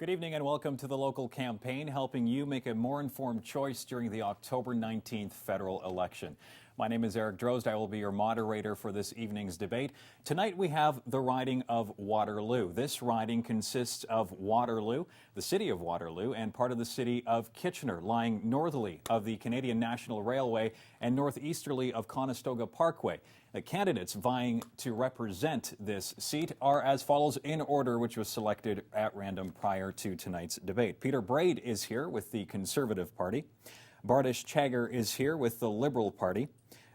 Good evening and welcome to the local campaign, helping you make a more informed choice during the October 19th federal election. My name is Eric Drozd. I will be your moderator for this evening's debate. Tonight we have the riding of Waterloo. This riding consists of Waterloo, the city of Waterloo, and part of the city of Kitchener, lying northerly of the Canadian National Railway and northeasterly of Conestoga Parkway. The candidates vying to represent this seat are as follows in order, which was selected at random prior to tonight's debate. Peter Braid is here with the Conservative Party. Bardish Chagger is here with the Liberal Party.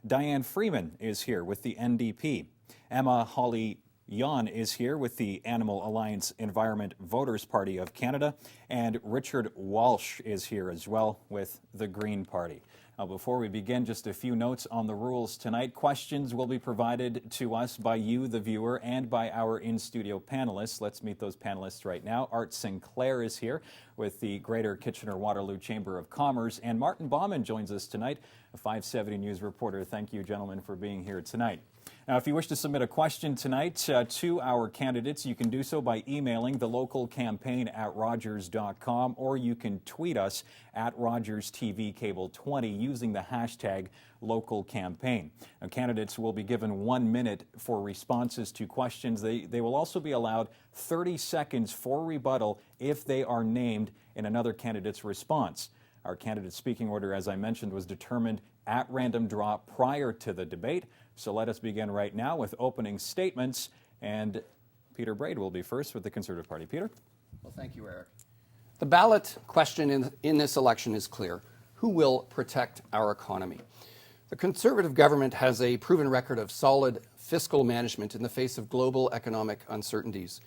Diane Freeman is here with the NDP. Emma Hawley-Yan is here with the Animal Alliance Environment Voters Party of Canada. And Richard Walsh is here as well with the Green Party. Now, before we begin, just a few notes on the rules tonight. Questions will be provided to us by you, the viewer, and by our in-studio panelists. Let's meet those panelists right now. Art Sinclair is here with the Greater Kitchener-Waterloo Chamber of Commerce, and Martin Bauman joins us tonight, a 570 News reporter. Thank you, gentlemen, for being here tonight. Now, if you wish to submit a question tonight to our candidates, you can do so by emailing thelocalcampaign@rogers.com, or you can tweet us at RogersTVCable20 using the hashtag #localcampaign. Now, candidates will be given 1 minute for responses to questions. They will also be allowed 30 seconds for rebuttal if they are named in another candidate's response. Our candidate speaking order, as I mentioned, was determined at random draw prior to the debate. So let us begin right now with opening statements. And Peter Braid will be first with the Conservative Party. Peter? Well, thank you, Eric. The ballot question in this election is clear. Who will protect our economy? The Conservative government has a proven record of solid fiscal management in the face of global economic uncertainties.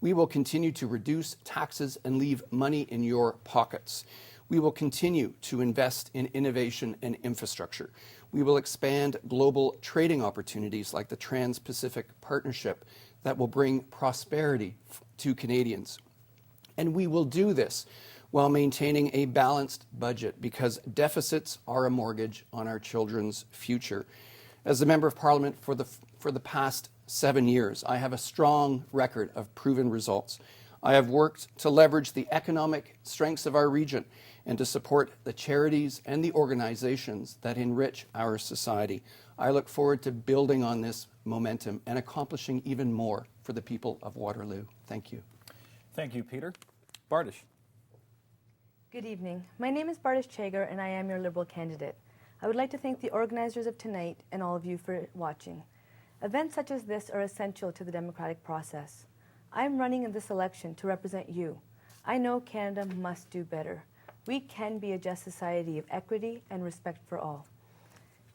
We will continue to reduce taxes and leave money in your pockets. We will continue to invest in innovation and infrastructure. We will expand global trading opportunities like the Transpacific Partnership that will bring prosperity to Canadians. And we will do this while maintaining a balanced budget, because deficits are a mortgage on our children's future. As a Member of Parliament for the past 7 years, I have a strong record of proven results. I have worked to leverage the economic strengths of our region and to support the charities and the organizations that enrich our society. I look forward to building on this momentum and accomplishing even more for the people of Waterloo. Thank you. Thank you, Peter. Bardish. Good evening. My name is Bardish Chagger, and I am your Liberal candidate. I would like to thank the organizers of tonight and all of you for watching. Events such as this are essential to the democratic process. I am running in this election to represent you. I know Canada must do better. We can be a just society of equity and respect for all.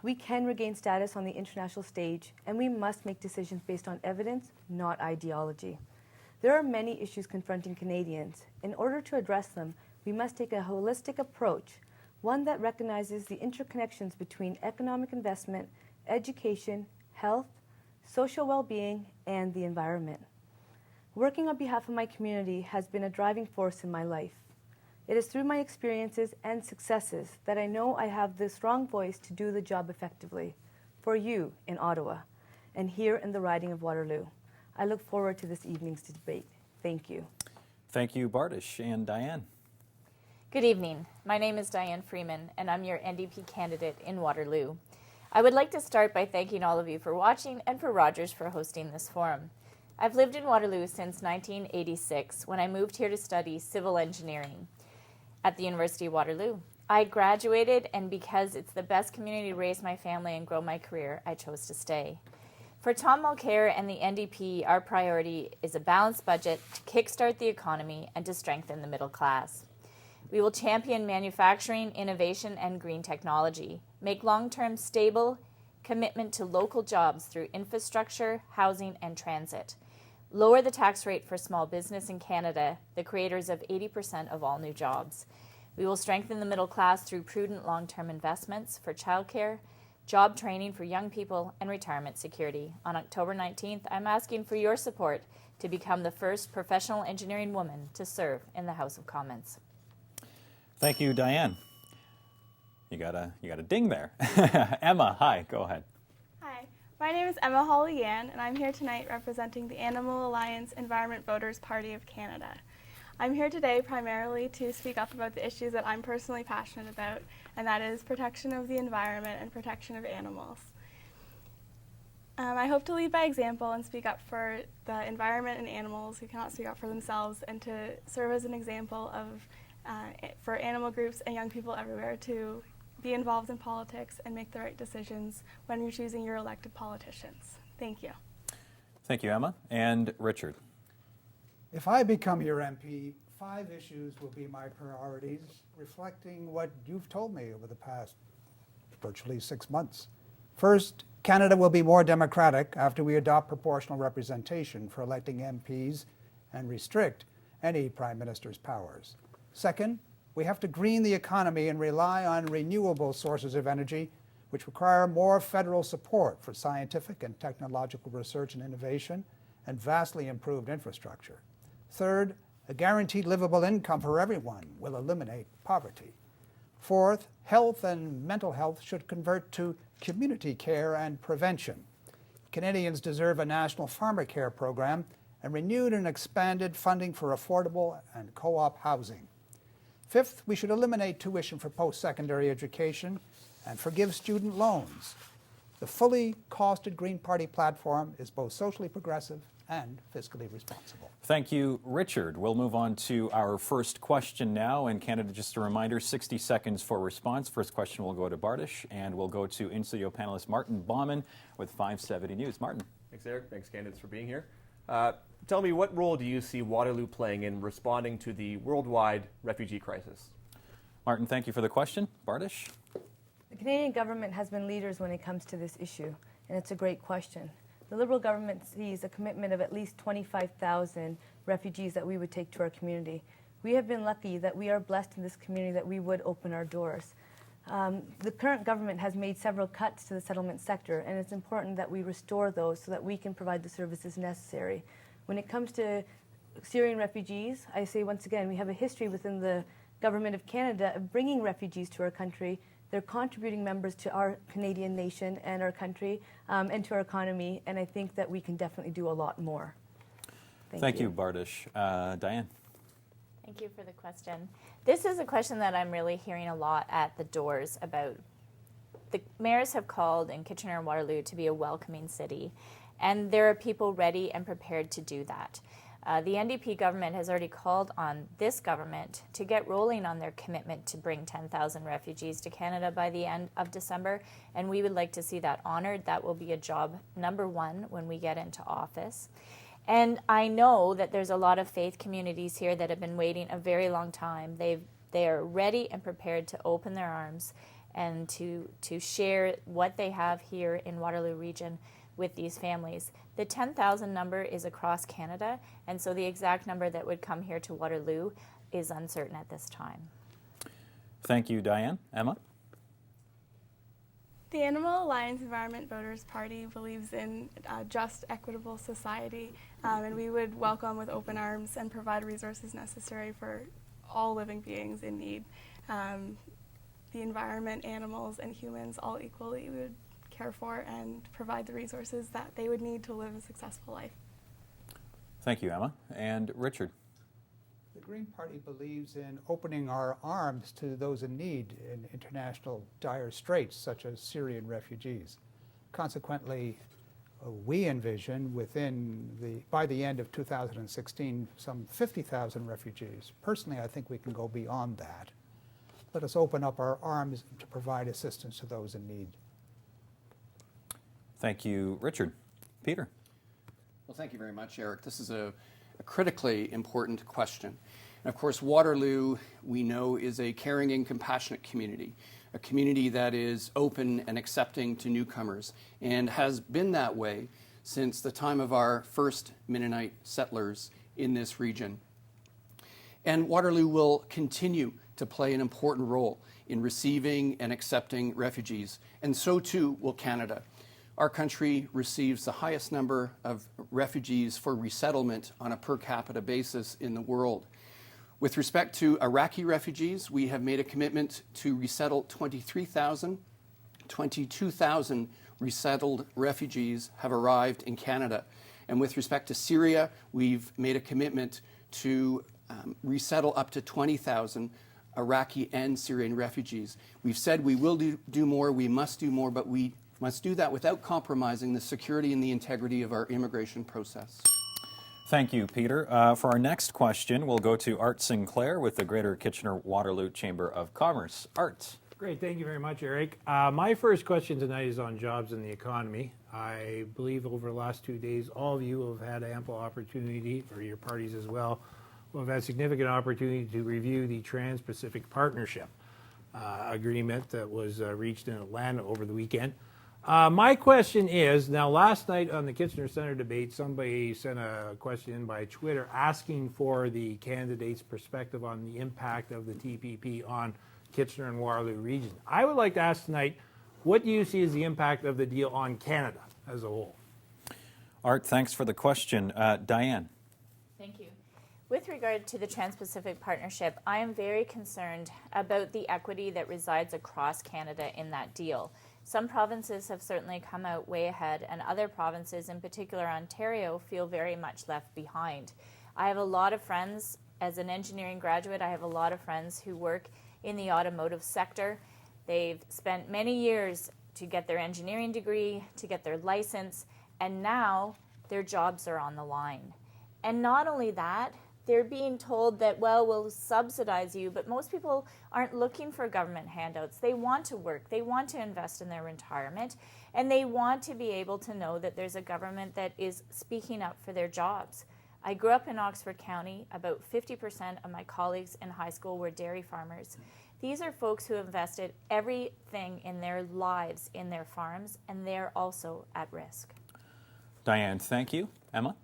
We can regain status on the international stage, and we must make decisions based on evidence, not ideology. There are many issues confronting Canadians. In order to address them, we must take a holistic approach, one that recognizes the interconnections between economic investment, education, health, social well-being, and the environment. Working on behalf of my community has been a driving force in my life. It is through my experiences and successes that I know I have the strong voice to do the job effectively for you in Ottawa and here in the riding of Waterloo. I look forward to this evening's debate. Thank you. Thank you, Bardish. And Diane? Good evening. My name is Diane Freeman, and I'm your NDP candidate in Waterloo. I would like to start by thanking all of you for watching and for Rogers for hosting this forum. I've lived in Waterloo since 1986, when I moved here to study civil engineering at the University of Waterloo. I graduated, and because it's the best community to raise my family and grow my career, I chose to stay. For Tom Mulcair and the NDP, our priority is a balanced budget to kickstart the economy and to strengthen the middle class. We will champion manufacturing, innovation, and green technology, make long-term stable commitment to local jobs through infrastructure, housing, and transit, lower the tax rate for small business in Canada, the creators of 80% of all new jobs. We will strengthen the middle class through prudent long-term investments for childcare, job training for young people, and retirement security. On October 19th, I'm asking for your support to become the first professional engineering woman to serve in the House of Commons. Thank you, Diane. You got a ding there. Emma, hi, go ahead. Hi, my name is Emma Hawley-Yan, and I'm here tonight representing the Animal Alliance Environment Voters Party of Canada. I'm here today primarily to speak up about the issues that I'm personally passionate about, and that is protection of the environment and protection of animals. I hope to lead by example and speak up for the environment and animals who cannot speak up for themselves, and to serve as an example of for animal groups and young people everywhere to be involved in politics and make the right decisions when you're choosing your elected politicians. Thank you. Thank you, Emma. And Richard. If I become your MP, 5 issues will be my priorities, reflecting what you've told me over the past virtually 6 months. First, Canada will be more democratic after we adopt proportional representation for electing MPs and restrict any Prime Minister's powers. Second, we have to green the economy and rely on renewable sources of energy, which require more federal support for scientific and technological research and innovation and vastly improved infrastructure. Third, a guaranteed livable income for everyone will eliminate poverty. Fourth, health and mental health should convert to community care and prevention. Canadians deserve a national farmer care program and renewed and expanded funding for affordable and co-op housing. Fifth, we should eliminate tuition for post-secondary education and forgive student loans. The fully costed Green Party platform is both socially progressive and fiscally responsible. Thank you, Richard. We'll move on to our first question now. In Canada, just a reminder, 60 seconds for response. First question will go to Bardish, and we'll go to in-studio panelist Martin Bauman with 570 News. Martin. Thanks, Eric. Thanks, candidates, for being here. Tell me, what role do you see Waterloo playing in responding to the worldwide refugee crisis? Martin, thank you for the question. Bardish? The Canadian government has been leaders when it comes to this issue, and it's a great question. The Liberal government sees a commitment of at least 25,000 refugees that we would take to our community. We have been lucky that we are blessed in this community that we would open our doors. The current government has made several cuts to the settlement sector, and it's important that we restore those so that we can provide the services necessary. When it comes to Syrian refugees, I say once again, we have a history within the Government of Canada of bringing refugees to our country. They're contributing members to our Canadian nation and our country and to our economy, and I think that we can definitely do a lot more. Thank you, Bardish. Diane? Thank you for the question. This is a question that I'm really hearing a lot at the doors about. The mayors have called in Kitchener and Waterloo to be a welcoming city, and there are people ready and prepared to do that. The NDP government has already called on this government to get rolling on their commitment to bring 10,000 refugees to Canada by the end of December, and we would like to see that honored. That will be a job number 1 when we get into office. And I know that there's a lot of faith communities here that have been waiting a very long time. They are ready and prepared to open their arms and to share what they have here in Waterloo region with these families. The 10,000 number is across Canada, and so the exact number that would come here to Waterloo is uncertain at this time. Thank you, Diane. Emma? The Animal Alliance Environment Voters Party believes in a just, equitable society, and we would welcome with open arms and provide resources necessary for all living beings in need. The environment, animals, and humans all equally. We would care for and provide the resources that they would need to live a successful life. Thank you, Emma. And Richard? The Green Party believes in opening our arms to those in need in international dire straits, such as Syrian refugees. Consequently, we envision by the end of 2016, some 50,000 refugees. Personally, I think we can go beyond that. Let us open up our arms to provide assistance to those in need. Thank you, Richard. Peter? Well, thank you very much, Eric. This is a critically important question. And of course, Waterloo, we know, is a caring and compassionate community, a community that is open and accepting to newcomers, and has been that way since the time of our first Mennonite settlers in this region. And Waterloo will continue to play an important role in receiving and accepting refugees, and so too will Canada. Our country receives the highest number of refugees for resettlement on a per capita basis in the world. With respect to Iraqi refugees, we have made a commitment to resettle 23,000. 22,000 resettled refugees have arrived in Canada. And with respect to Syria, we've made a commitment to resettle up to 20,000 Iraqi and Syrian refugees. We've said we will do more, we must do more, but we must do that without compromising the security and the integrity of our immigration process. Thank you, Peter. For our next question, we'll go to Art Sinclair with the Greater Kitchener-Waterloo Chamber of Commerce. Art. Great, thank you very much, Eric. My first question tonight is on jobs and the economy. I believe over the last 2 days, all of you have had ample opportunity, or your parties as well, will have had significant opportunity to review the Transpacific Partnership agreement that was reached in Atlanta over the weekend. My question is, now last night on the Kitchener Centre debate, somebody sent a question in by Twitter asking for the candidates' perspective on the impact of the TPP on Kitchener and Waterloo region. I would like to ask tonight, what do you see as the impact of the deal on Canada as a whole? Art, thanks for the question. Diane. Thank you. With regard to the Trans-Pacific Partnership, I am very concerned about the equity that resides across Canada in that deal. Some provinces have certainly come out way ahead, and other provinces, in particular Ontario, feel very much left behind. I have a lot of friends, as an engineering graduate, I have a lot of friends who work in the automotive sector. They've spent many years to get their engineering degree, to get their license, and now their jobs are on the line. And not only that, they're being told that, well, we'll subsidize you, but most people aren't looking for government handouts. They want to work, they want to invest in their retirement, and they want to be able to know that there's a government that is speaking up for their jobs. I grew up in Oxford County. About 50% of my colleagues in high school were dairy farmers. These are folks who invested everything in their lives in their farms, and they're also at risk. Diane, thank you. Emma?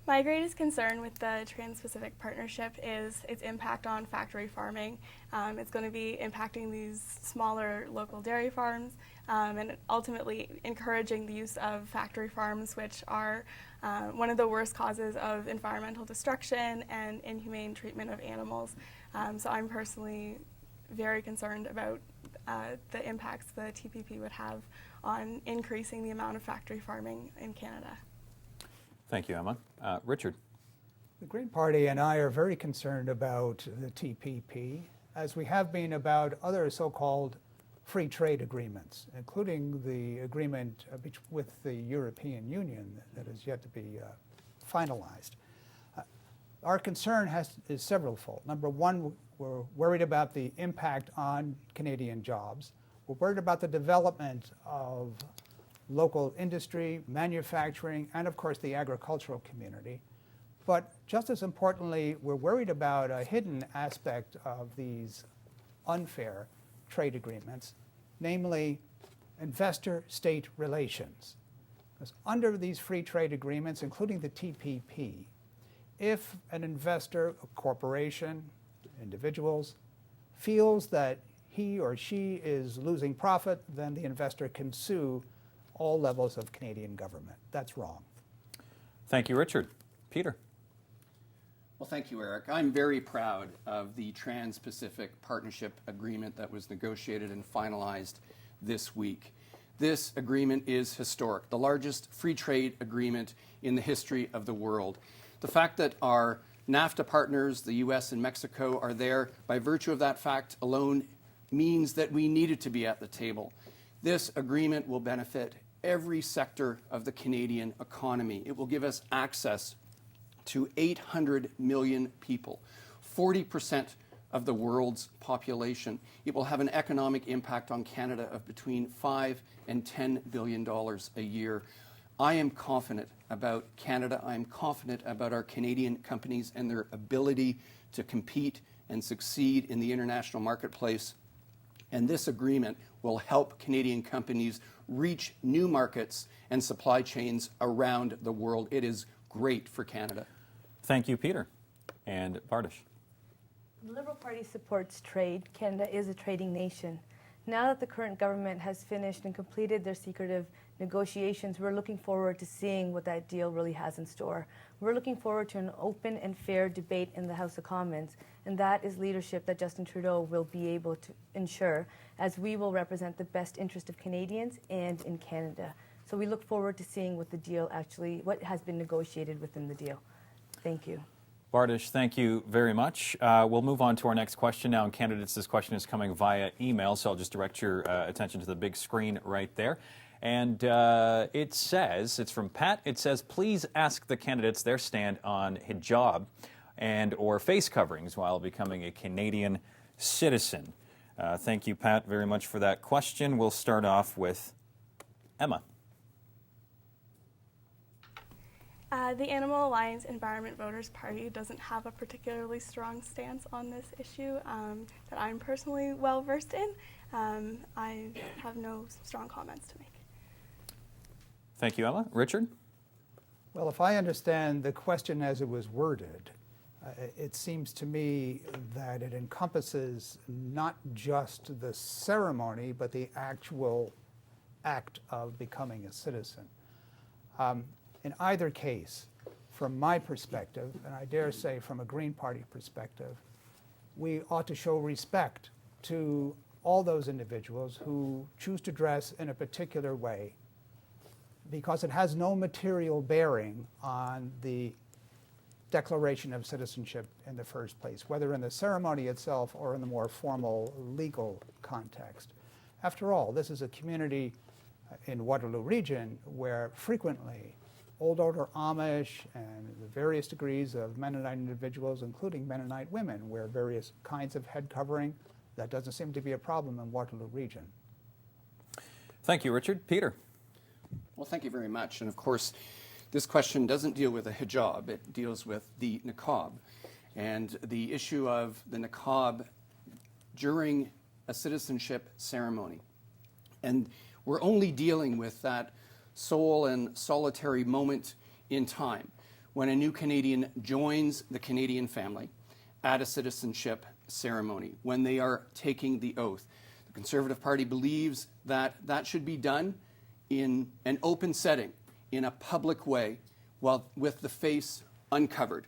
My greatest concern with the Trans-Pacific Partnership is its impact on factory farming. It's going to be impacting these smaller local dairy farms and ultimately encouraging the use of factory farms, which are one of the worst causes of environmental destruction and inhumane treatment of animals. So I'm personally very concerned about the impacts the TPP would have on increasing the amount of factory farming in Canada. Thank you, Emma. Richard. The Green Party and I are very concerned about the TPP, as we have been about other so-called free trade agreements, including the agreement with the European Union that is yet to be finalized. Our concern is severalfold. Number one, we're worried about the impact on Canadian jobs. We're worried about the development of local industry, manufacturing, and of course the agricultural community. But just as importantly, we're worried about a hidden aspect of these unfair trade agreements, namely investor-state relations. Because under these free trade agreements, including the TPP, if an investor, a corporation, individuals, feels that he or she is losing profit, then the investor can sue all levels of Canadian government. That's wrong. Thank you, Richard. Peter. Well, thank you, Eric. I'm very proud of the Trans-Pacific Partnership Agreement that was negotiated and finalized this week. This agreement is historic, the largest free trade agreement in the history of the world. The fact that our NAFTA partners, the US and Mexico, are there by virtue of that fact alone means that we needed to be at the table. This agreement will benefit every sector of the Canadian economy. It will give us access to 800 million people, 40% of the world's population. It will have an economic impact on Canada of between $5 and $10 billion a year. I am confident about Canada. I am confident about our Canadian companies and their ability to compete and succeed in the international marketplace. And this agreement will help Canadian companies reach new markets and supply chains around the world. It is great for Canada. Thank you, Peter. And Bardish. The Liberal Party supports trade. Canada is a trading nation. Now that the current government has finished and completed their secretive negotiations, we're looking forward to seeing what that deal really has in store. We're looking forward to an open and fair debate in the House of Commons, and that is leadership that Justin Trudeau will be able to ensure, as we will represent the best interest of Canadians and in Canada. So we look forward to seeing what the deal actually, what has been negotiated within the deal. Thank you. Bardish, thank you very much. We'll move on to our next question now. And candidates, this question is coming via email, so I'll just direct your attention to the big screen right there. And it says, it's from Pat, it says, please ask the candidates their stand on hijab and or face coverings while becoming a Canadian citizen. Thank you, Pat, very much for that question. We'll start off with Emma. The Animal Alliance Environment Voters Party doesn't have a particularly strong stance on this issue that I'm personally well versed in. I have no strong comments to make. Thank you, Emma. Richard? Well, if I understand the question as it was worded, it seems to me that it encompasses not just the ceremony, but the actual act of becoming a citizen. In either case, from my perspective, and I dare say from a Green Party perspective, we ought to show respect to all those individuals who choose to dress in a particular way, because it has no material bearing on the declaration of citizenship in the first place, whether in the ceremony itself or in the more formal legal context. After all, this is a community in Waterloo region where frequently Old Order Amish and the various degrees of Mennonite individuals, including Mennonite women, wear various kinds of head covering. That doesn't seem to be a problem in Waterloo region. Thank you, Richard. Peter? Well, thank you very much. And of course, this question doesn't deal with a hijab. It deals with the niqab. And the issue of the niqab during a citizenship ceremony. And we're only dealing with that sole and solitary moment in time when a new Canadian joins the Canadian family at a citizenship ceremony, when they are taking the oath. The Conservative Party believes that that should be done in an open setting, in a public way, while with the face uncovered.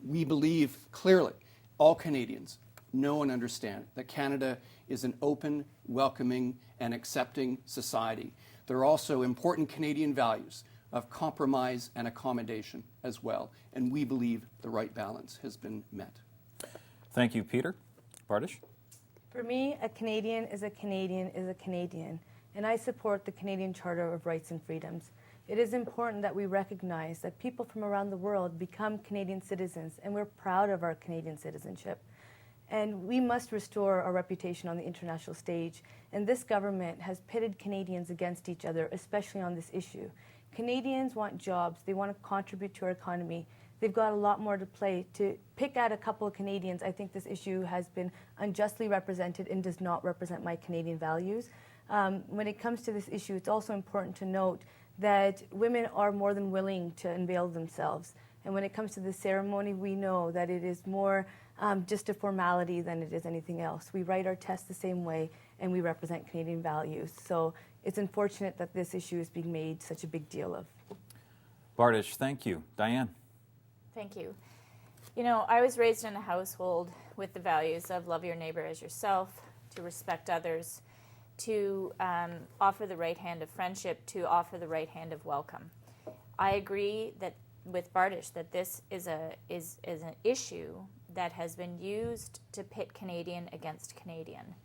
We believe clearly all Canadians know and understand that Canada is an open, welcoming, and accepting society. There are also important Canadian values of compromise and accommodation as well, and we believe the right balance has been met. Thank you, Peter. Bardish? For me, a Canadian is a Canadian is a Canadian, and I support the Canadian Charter of Rights and Freedoms. It is important that we recognize that people from around the world become Canadian citizens, and we're proud of our Canadian citizenship. And we must restore our reputation on the international stage. And this government has pitted Canadians against each other, especially on this issue. Canadians want jobs. They want to contribute to our economy. They've got a lot more to play. To pick out a couple of Canadians, I think this issue has been unjustly represented and does not represent my Canadian values. When it comes to this issue, it's also important to note that women are more than willing to unveil themselves. And when it comes to the ceremony, we know that it is more just a formality than it is anything else. We write our tests the same way, and we represent Canadian values. So it's unfortunate that this issue is being made such a big deal of. Bardish, thank you. Diane? Thank you. You know, I was raised in a household with the values of love your neighbor as yourself, to respect others, to offer the right hand of friendship, to offer the right hand of welcome. I agree that with Bardish that this is an issue that has been used to pit Canadian against Canadian.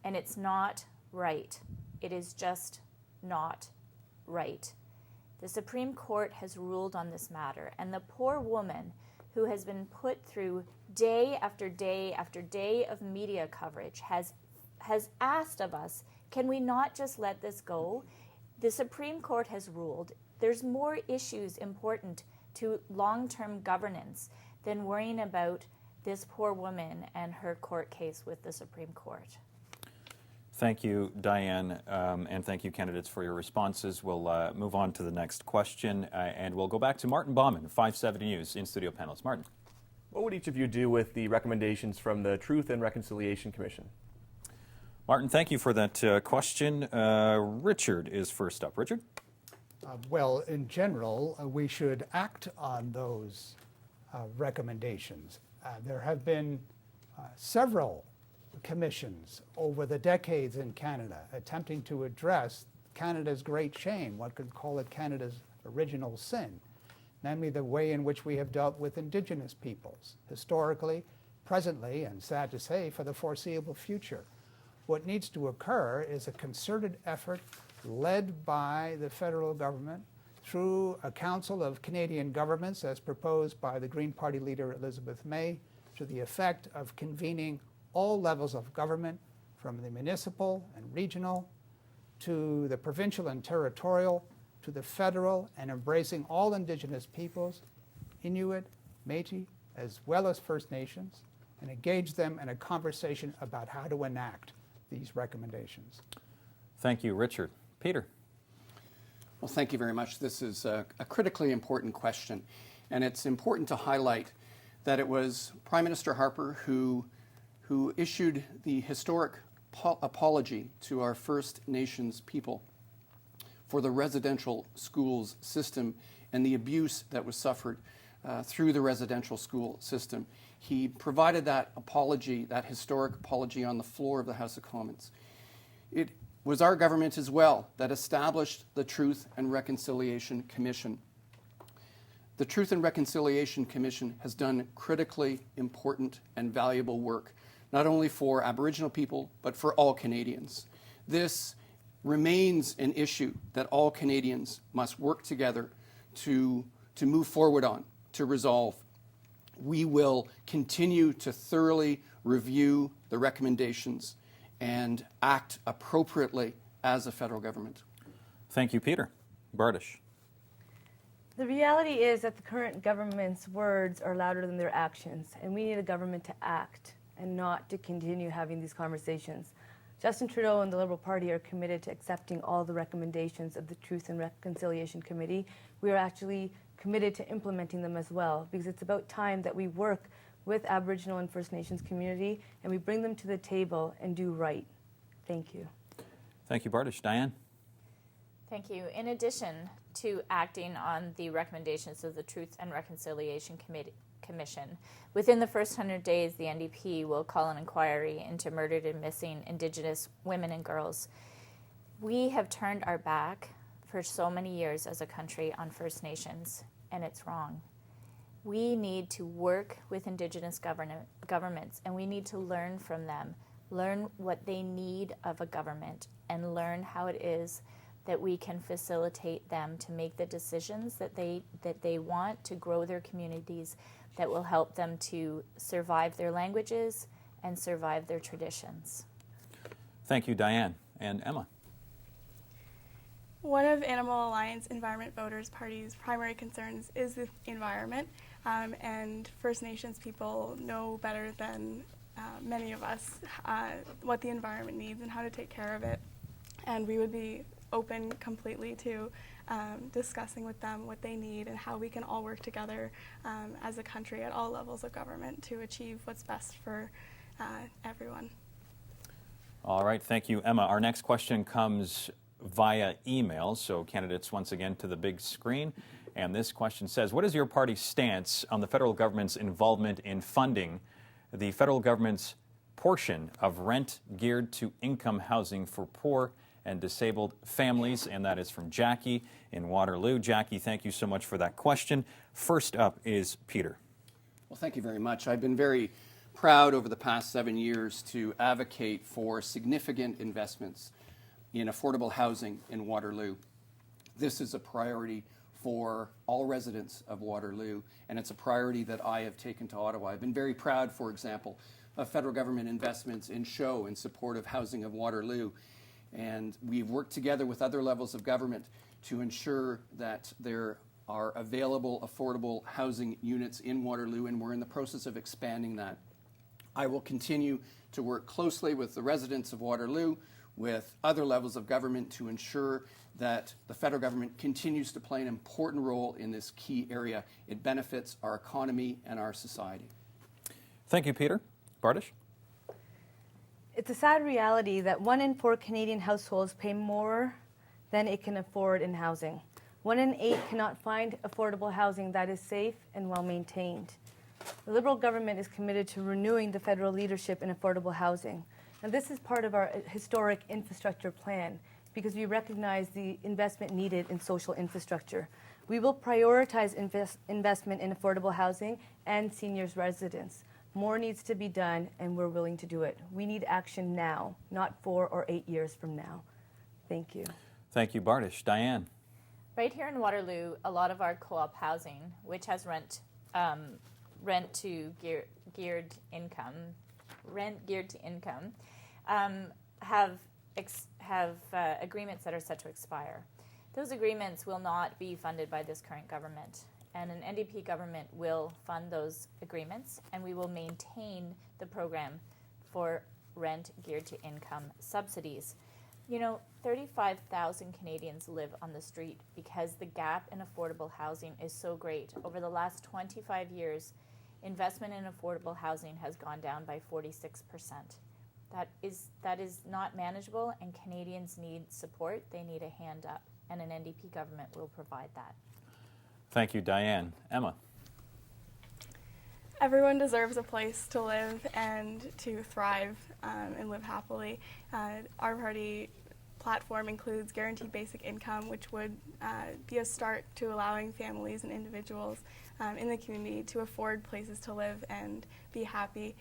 And it's not right. It is just not right. The Supreme Court has ruled on this matter, and the poor woman who has been put through day after day after day of media coverage has asked of us, can we not just let this go? The Supreme Court has ruled there's more issues important to long-term governance than worrying about this poor woman and her court case with the Supreme Court. Thank you, Diane, and thank you, candidates, for your responses. We'll move on to the next question, and we'll go back to Martin Bauman, 570 News, in-studio panelist. Martin. What would each of you do with the recommendations from the Truth and Reconciliation Commission? Martin, thank you for that question. Richard is first up. Richard? Well, in general, we should act on those recommendations. There have been several commissions over the decades in Canada attempting to address Canada's great shame, one could call it Canada's original sin, namely the way in which we have dealt with Indigenous peoples, historically, presently, and sad to say, for the foreseeable future. What needs to occur is a concerted effort led by the federal government through a Council of Canadian Governments as proposed by the Green Party leader Elizabeth May, to the effect of convening all levels of government, from the municipal and regional to the provincial and territorial to the federal, and embracing all Indigenous peoples, Inuit, Métis, as well as First Nations, and engage them in a conversation about how to enact these recommendations. Thank you, Richard. Peter. Well, thank you very much. This is a critically important question, and it's important to highlight that it was Prime Minister Harper who issued the historic apology to our First Nations people for the residential schools system and the abuse that was suffered through the residential school system. He provided that apology, that historic apology, on the floor of the House of Commons. It was our government as well that established the Truth and Reconciliation Commission. The Truth and Reconciliation Commission has done critically important and valuable work, not only for Aboriginal people, but for all Canadians. This remains an issue that all Canadians must work together to move forward on, to resolve. We will continue to thoroughly review the recommendations and act appropriately as a federal government. Thank you, Peter. Bardish. The reality is that the current government's words are louder than their actions, and we need a government to act and not to continue having these conversations. Justin Trudeau and the Liberal Party are committed to accepting all the recommendations of the Truth and Reconciliation Committee. We are actually committed to implementing them as well, because it's about time that we work with Aboriginal and First Nations community and we bring them to the table and do right. Thank you. Thank you, Bardish. Diane? Thank you. In addition to acting on the recommendations of the Truth and Reconciliation Commission, within the first 100 days, the NDP will call an inquiry into murdered and missing Indigenous women and girls. We have turned our back for so many years as a country on First Nations, and it's wrong. We need to work with Indigenous governments, and we need to learn from them, learn what they need of a government, and learn how it is that we can facilitate them to make the decisions that they want to grow their communities, that will help them to survive their languages and survive their traditions. Thank you, Diane. And Emma? One of Animal Alliance Environment Voters Party's primary concerns is the environment, and First Nations people know better than many of us what the environment needs and how to take care of it. And we would be open completely to discussing with them what they need and how we can all work together as a country at all levels of government to achieve what's best for everyone. All right, thank you, Emma. Our next question comes via email, so candidates once again to the big screen. And this question says, what is your party's stance on the federal government's involvement in funding the federal government's portion of rent geared to income housing for poor and disabled families? And that is from Jackie in Waterloo. Jackie, thank you so much for that question. First up is Peter. Well, thank you very much. I've been very proud over the past 7 years to advocate for significant investments in affordable housing in Waterloo. This is a priority for all residents of Waterloo, and it's a priority that I have taken to Ottawa. I've been very proud, for example, of federal government investments in show in support of housing of Waterloo. And we've worked together with other levels of government to ensure that there are available affordable housing units in Waterloo, and we're in the process of expanding that. I will continue to work closely with the residents of Waterloo, with other levels of government, to ensure that the federal government continues to play an important role in this key area. It benefits our economy and our society. Thank you, Peter. Bardish? It's a sad reality that 1 in 4 Canadian households pay more than it can afford in housing. 1 in 8 cannot find affordable housing that is safe and well maintained. The Liberal government is committed to renewing the federal leadership in affordable housing. And this is part of our historic infrastructure plan, because we recognize the investment needed in social infrastructure. We will prioritize investment in affordable housing and seniors' residence. More needs to be done, and we're willing to do it. We need action now, not 4 or 8 years from now. Thank you. Thank you, Bardish. Diane. Right here in Waterloo, a lot of our co-op housing, which has rent geared to income, have agreements that are set to expire. Those agreements will not be funded by this current government, and an NDP government will fund those agreements, and we will maintain the program for rent geared to income subsidies. You know, 35,000 Canadians live on the street because the gap in affordable housing is so great. Over the last 25 years, investment in affordable housing has gone down by 46%. That is not manageable, and Canadians need support. They need a hand up, and an NDP government will provide that. Thank you, Diane. Emma. Everyone deserves a place to live and to thrive and live happily. Our party platform includes guaranteed basic income, which would be a start to allowing families and individuals in the community to afford places to live and be happy.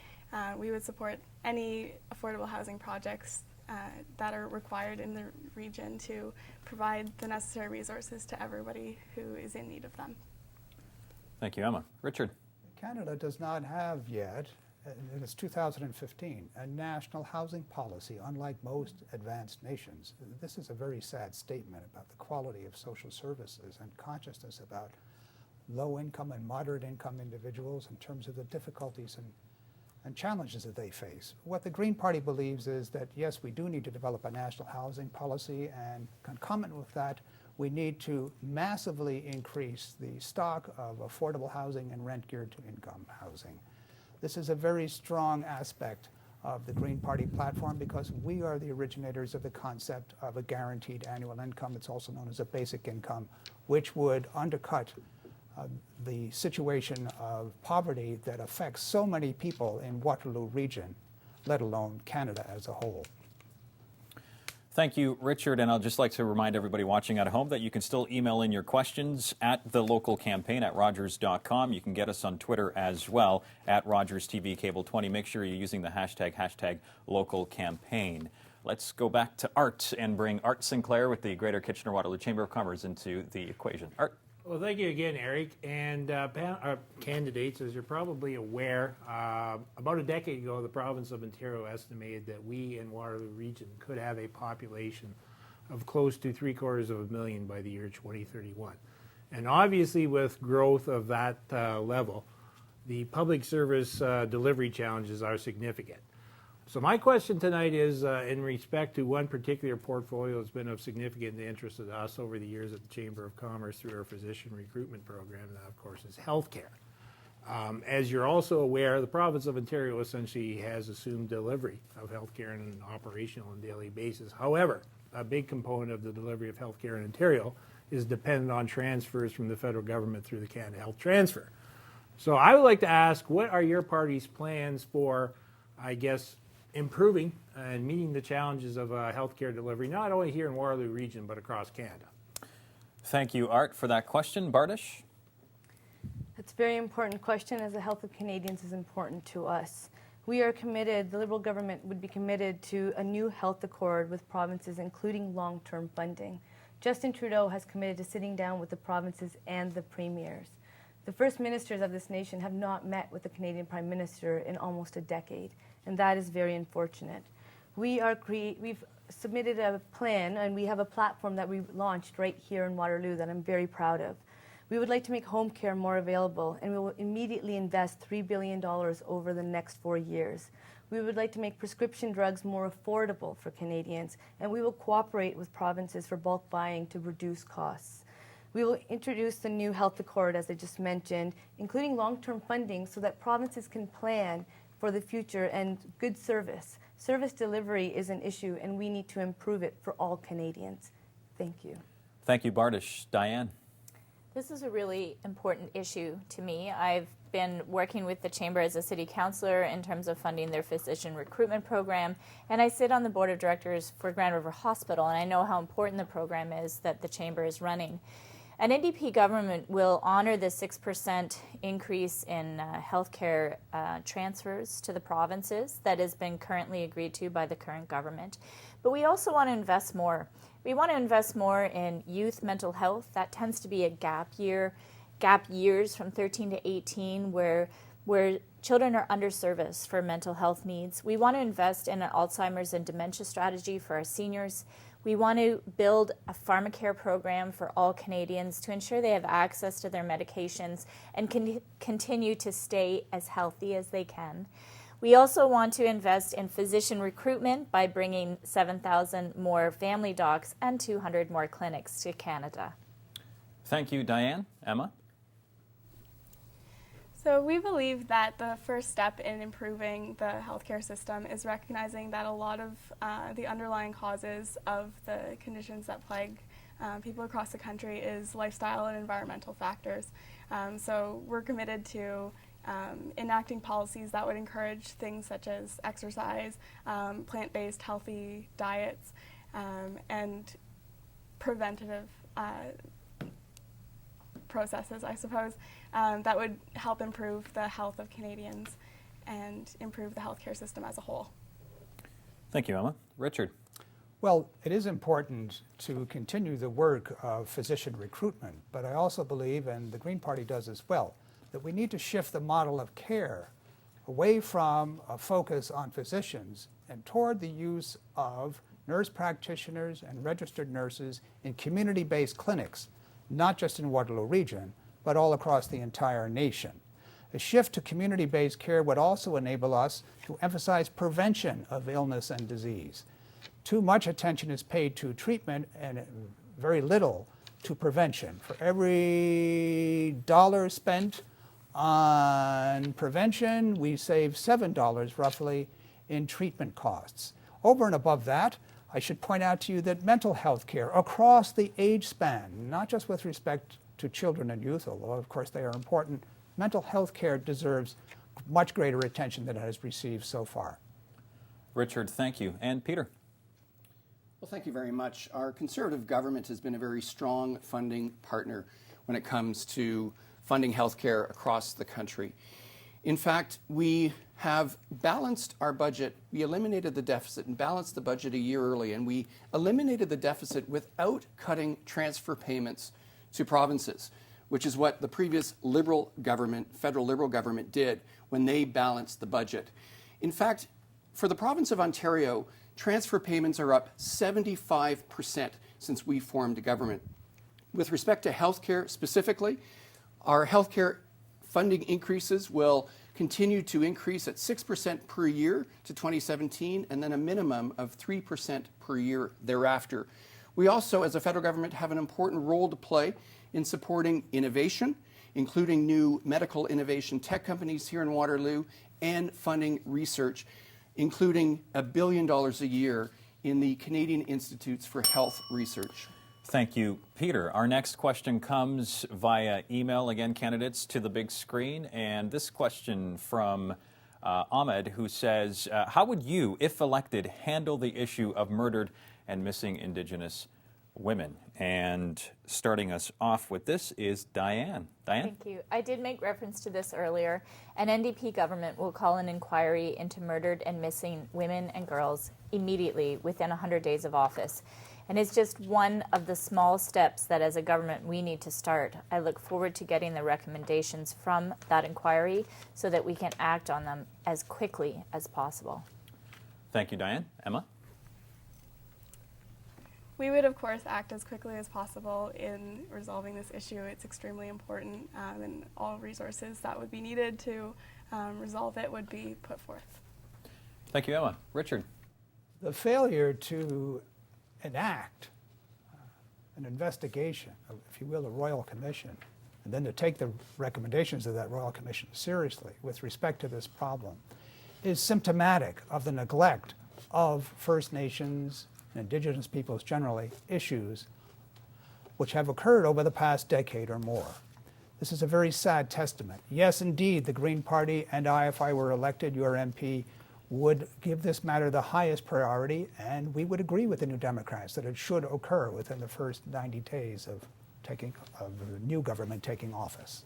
We would support any affordable housing projects that are required in the region to provide the necessary resources to everybody who is in need of them. Thank you, Emma. Richard. Canada does not have yet, it is 2015, a national housing policy, unlike most advanced nations. This is a very sad statement about the quality of social services and consciousness about low-income and moderate-income individuals in terms of the difficulties and challenges that they face. What the Green Party believes is that, yes, we do need to develop a national housing policy, and concomitant with that, we need to massively increase the stock of affordable housing and rent geared to income housing. This is a very strong aspect of the Green Party platform because we are the originators of the concept of a guaranteed annual income. It's also known as a basic income, which would undercut the situation of poverty that affects so many people in Waterloo region, let alone Canada as a whole. Thank you, Richard. And I'd just like to remind everybody watching at home that you can still email in your questions at the local campaign at rogers.com. You can get us on Twitter as well at Rogers TV Cable 20. Make sure you're using the hashtag local campaign. Let's go back to Art and bring Art Sinclair with the Greater Kitchener-Waterloo Chamber of Commerce into the equation. Art. Well, thank you again, Eric. And candidates, as you're probably aware, about a decade ago, the province of Ontario estimated that we in Waterloo region could have a population of close to 750,000 by the year 2031. And obviously, with growth of that level, the public service delivery challenges are significant. So my question tonight is in respect to one particular portfolio that's been of significant interest to us over the years at the Chamber of Commerce through our physician recruitment program, and that, of course, is healthcare. As you're also aware, the province of Ontario essentially has assumed delivery of healthcare on an operational and daily basis. However, a big component of the delivery of healthcare in Ontario is dependent on transfers from the federal government through the Canada Health Transfer. So I would like to ask, what are your party's plans for, I guess, improving and meeting the challenges of healthcare delivery, not only here in Waterloo region, but across Canada? Thank you, Art, for that question. Bardish? That's a very important question, as the health of Canadians is important to us. We are committed, the Liberal government would be committed to a new health accord with provinces, including long-term funding. Justin Trudeau has committed to sitting down with the provinces and the premiers. The first ministers of this nation have not met with the Canadian Prime Minister in almost a decade, and that is very unfortunate. We've submitted a plan, and we have a platform that we launched right here in Waterloo that I'm very proud of. We would like to make home care more available, and we will immediately invest $3 billion over the next 4 years. We would like to make prescription drugs more affordable for Canadians, and we will cooperate with provinces for bulk buying to reduce costs. We will introduce the new health accord, as I just mentioned, including long-term funding so that provinces can plan for the future and good service. Service delivery is an issue, and we need to improve it for all Canadians. Thank you. Thank you, Bardish. Diane? This is a really important issue to me. I've been working with the Chamber as a city councillor in terms of funding their physician recruitment program, and I sit on the board of directors for Grand River Hospital, and I know how important the program is that the Chamber is running. An NDP government will honor the 6% increase in healthcare transfers to the provinces that has been currently agreed to by the current government. But we also want to invest more. We want to invest more in youth mental health. That tends to be a gap years from 13 to 18 where children are underserviced for mental health needs. We want to invest in an Alzheimer's and dementia strategy for our seniors. We want to build a pharmacare program for all Canadians to ensure they have access to their medications and can continue to stay as healthy as they can. We also want to invest in physician recruitment by bringing 7,000 more family docs and 200 more clinics to Canada. Thank you, Diane. Emma? So we believe that the first step in improving the healthcare system is recognizing that a lot of the underlying causes of the conditions that plague people across the country is lifestyle and environmental factors. So we're committed to enacting policies that would encourage things such as exercise, plant-based healthy diets, and preventative processes, I suppose, that would help improve the health of Canadians and improve the healthcare system as a whole. Thank you, Emma. Richard? Well, it is important to continue the work of physician recruitment, but I also believe, and the Green Party does as well, that we need to shift the model of care away from a focus on physicians and toward the use of nurse practitioners and registered nurses in community-based clinics, not just in Waterloo region, but all across the entire nation. A shift to community-based care would also enable us to emphasize prevention of illness and disease. Too much attention is paid to treatment and very little to prevention. For every dollar spent on prevention, we save $7 roughly in treatment costs. Over and above that, I should point out to you that mental health care across the age span, not just with respect to children and youth, although of course they are important, mental health care deserves much greater attention than it has received so far. Richard, thank you. And Peter? Well, thank you very much. Our Conservative government has been a very strong funding partner when it comes to funding healthcare across the country. In fact, we have balanced our budget. We eliminated the deficit and balanced the budget a year early, and we eliminated the deficit without cutting transfer payments to provinces, which is what the previous Liberal government, federal Liberal government, did when they balanced the budget. In fact, for the province of Ontario, transfer payments are up 75% since we formed the government. With respect to healthcare specifically, our healthcare funding increases will continue to increase at 6% per year to 2017, and then a minimum of 3% per year thereafter. We also, as a federal government, have an important role to play in supporting innovation, including new medical innovation tech companies here in Waterloo, and funding research, including $1 billion a year in the Canadian Institutes for Health Research. Thank you, Peter. Our next question comes via email, again, candidates to the big screen. And this question from Ahmed, who says, how would you, if elected, handle the issue of murdered and missing Indigenous women? And starting us off with this is Diane. Diane? Thank you. I did make reference to this earlier. An NDP government will call an inquiry into murdered and missing women and girls immediately within 100 days of office. And it's just one of the small steps that as a government we need to start. I look forward to getting the recommendations from that inquiry so that we can act on them as quickly as possible. Thank you, Diane. Emma? We would, of course, act as quickly as possible in resolving this issue. It's extremely important, and all resources that would be needed to resolve it would be put forth. Thank you, Emma. Richard? The failure to enact an investigation, if you will, a royal commission, and then to take the recommendations of that royal commission seriously with respect to this problem is symptomatic of the neglect of First Nations and Indigenous peoples generally issues which have occurred over the past decade or more. This is a very sad testament. Yes, indeed, the Green Party and I, if I were elected your MP, would give this matter the highest priority, and we would agree with the New Democrats that it should occur within the first 90 days of new government taking office.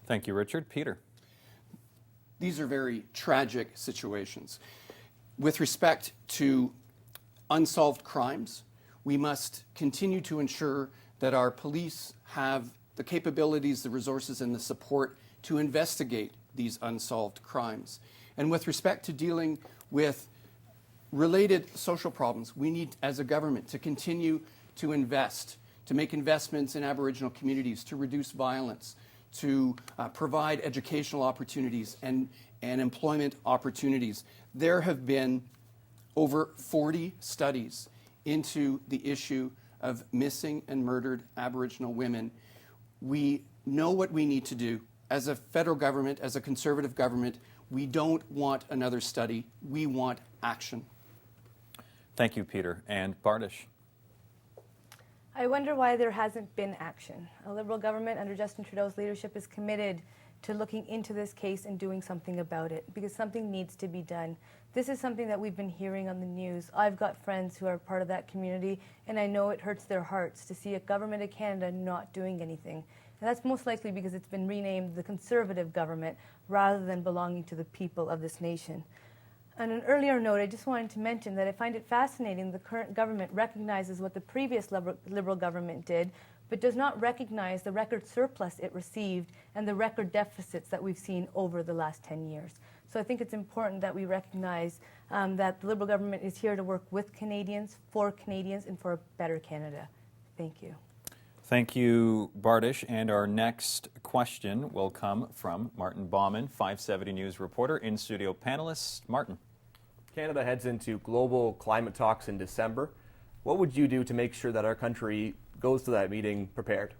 Thank you, Richard. Peter. These are very tragic situations. With respect to unsolved crimes, we must continue to ensure that our police have the capabilities, the resources, and the support to investigate these unsolved crimes. And with respect to dealing with related social problems, we need, as a government, to continue to invest, to make investments in Aboriginal communities, to reduce violence, to provide educational opportunities and employment opportunities. There have been over 40 studies into the issue of missing and murdered Aboriginal women. We know what we need to do. As a federal government, as a Conservative government, we don't want another study. We want action. Thank you, Peter. And Bardish. I wonder why there hasn't been action. A Liberal government under Justin Trudeau's leadership is committed to looking into this case and doing something about it, because something needs to be done. This is something that we've been hearing on the news. I've got friends who are part of that community, and I know it hurts their hearts to see a government of Canada not doing anything. And that's most likely because it's been renamed the Conservative government rather than belonging to the people of this nation. On an earlier note, I just wanted to mention that I find it fascinating the current government recognizes what the previous Liberal government did, but does not recognize the record surplus it received and the record deficits that we've seen over the last 10 years. So I think it's important that we recognize that the Liberal government is here to work with Canadians, and for a better Canada. Thank you. Thank you, Bardish. And our next question will come from Martin Bauman, 570 News reporter, in-studio panelist. Martin. Canada heads into global climate talks in December. What would you do to make sure that our country goes to that meeting prepared?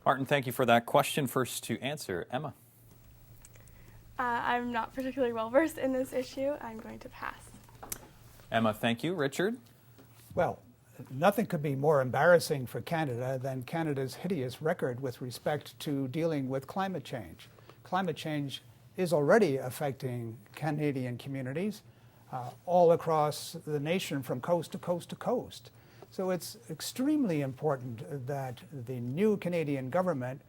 Martin, thank you for that question. First to answer, Emma. I'm not particularly well versed in this issue. I'm going to pass. Emma, thank you. Richard? Well, nothing could be more embarrassing for Canada than Canada's hideous record with respect to dealing with climate change. Climate change is already affecting Canadian communities all across the nation from coast to coast to coast. So it's extremely important that the new Canadian government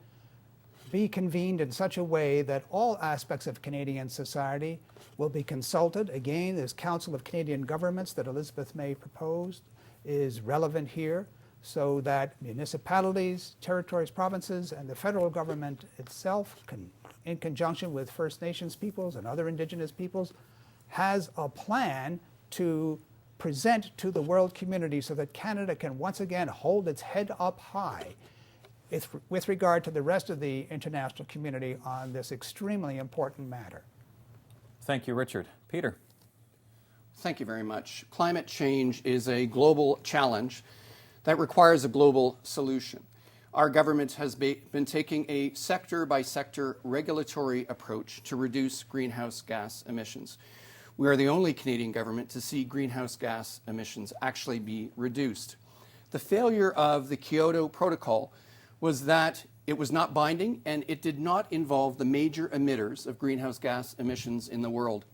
be convened in such a way that all aspects of Canadian society will be consulted. Again, this Council of Canadian Governments that Elizabeth May proposed is relevant here, so that municipalities, territories, provinces, and the federal government itself can, in conjunction with First Nations peoples and other Indigenous peoples, has a plan to present to the world community so that Canada can once again hold its head up high with regard to the rest of the international community on this extremely important matter. Thank you, Richard. Peter. Thank you very much. Climate change is a global challenge that requires a global solution. Our government has been taking a sector-by-sector regulatory approach to reduce greenhouse gas emissions. We are the only Canadian government to see greenhouse gas emissions actually be reduced. The failure of the Kyoto Protocol was that it was not binding and it did not involve the major emitters of greenhouse gas emissions in the world.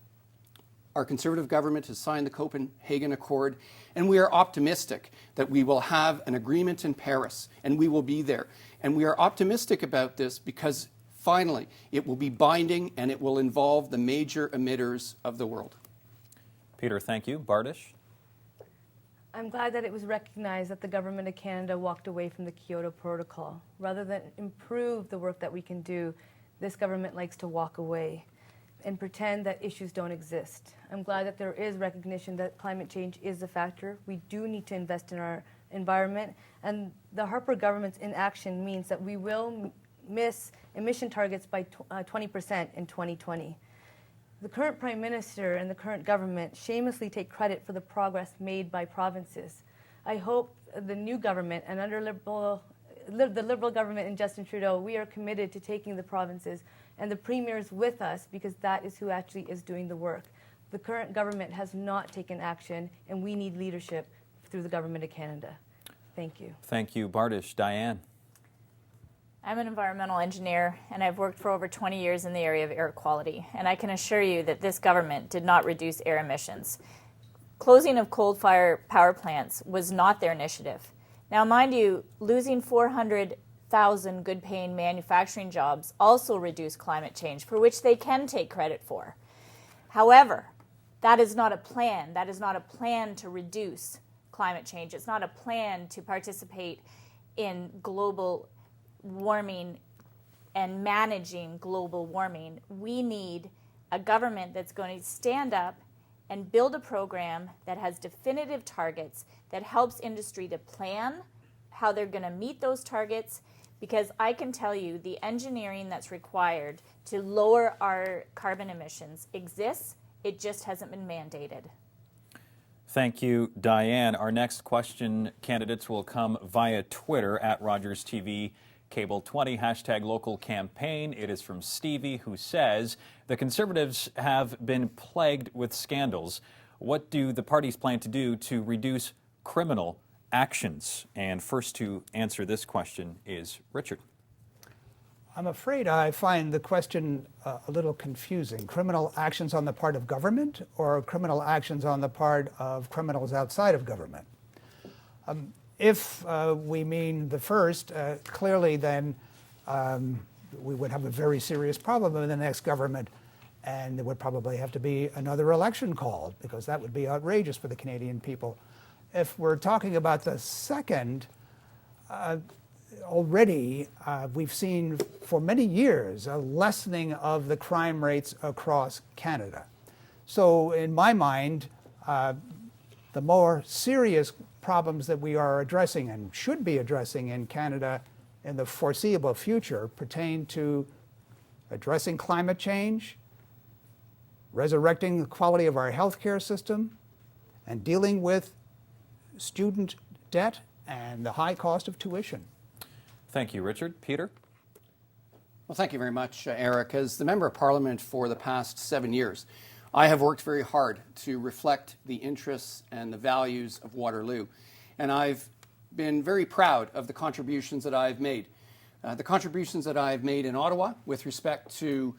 Our Conservative government has signed the Copenhagen Accord, and we are optimistic that we will have an agreement in Paris, and we will be there. And we are optimistic about this because, finally, it will be binding and it will involve the major emitters of the world. Peter, thank you. Bardish? I'm glad that it was recognized that the Government of Canada walked away from the Kyoto Protocol. Rather than improve the work that we can do, this government likes to walk away and pretend that issues don't exist. I'm glad that there is recognition that climate change is a factor. We do need to invest in our environment, and the Harper government's inaction means that we will miss emission targets by 20% in 2020. The current Prime Minister and the current government shamelessly take credit for the progress made by provinces. I hope the new government and under the Liberal government and Justin Trudeau, we are committed to taking the provinces and the premiers with us, because that is who actually is doing the work. The current government has not taken action, and we need leadership through the Government of Canada. Thank you. Thank you, Bardish. Diane. I'm an environmental engineer, and I've worked for over 20 years in the area of air quality, and I can assure you that this government did not reduce air emissions. Closing of coal-fired power plants was not their initiative. Now, mind you, losing 400,000 good-paying manufacturing jobs also reduce climate change, for which they can take credit for. However, that is not a plan. That is not a plan to reduce climate change. It's not a plan to participate in global warming and managing global warming. We need a government that's going to stand up and build a program that has definitive targets, that helps industry to plan how they're going to meet those targets, because I can tell you the engineering that's required to lower our carbon emissions exists. It just hasn't been mandated. Thank you, Diane. Our next question, candidates, will come via Twitter at Rogers TV Cable 20, hashtag local campaign. It is from Stevie, who says, the Conservatives have been plagued with scandals. What do the parties plan to do to reduce criminal actions? And first to answer this question is Richard. I'm afraid I find the question a little confusing. Criminal actions on the part of government or criminal actions on the part of criminals outside of government? If we mean the first, clearly then we would have a very serious problem in the next government, and there would probably have to be another election called, because that would be outrageous for the Canadian people. If we're talking about the second, already we've seen for many years a lessening of the crime rates across Canada. So in my mind, the more serious problems that we are addressing and should be addressing in Canada in the foreseeable future pertain to addressing climate change, resurrecting the quality of our healthcare system, and dealing with student debt and the high cost of tuition. Thank you, Richard. Peter? Well, thank you very much, Eric. As the Member of Parliament for the past 7 years, I have worked very hard to reflect the interests and the values of Waterloo. And I've been very proud of the contributions that I've made. The contributions that I've made in Ottawa with respect to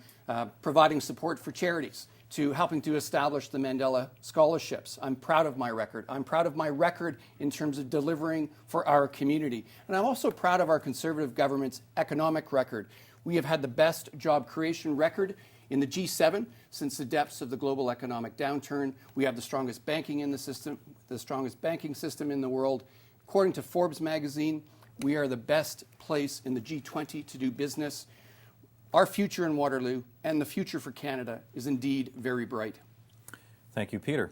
providing support for charities, to helping to establish the Mandela Scholarships. I'm proud of my record. I'm proud of my record in terms of delivering for our community. And I'm also proud of our Conservative government's economic record. We have had the best job creation record in the G7 since the depths of the global economic downturn. We have the strongest banking in the system, the strongest banking system in the world. According to Forbes magazine, we are the best place in the G20 to do business. Our future in Waterloo and the future for Canada is indeed very bright. Thank you, Peter.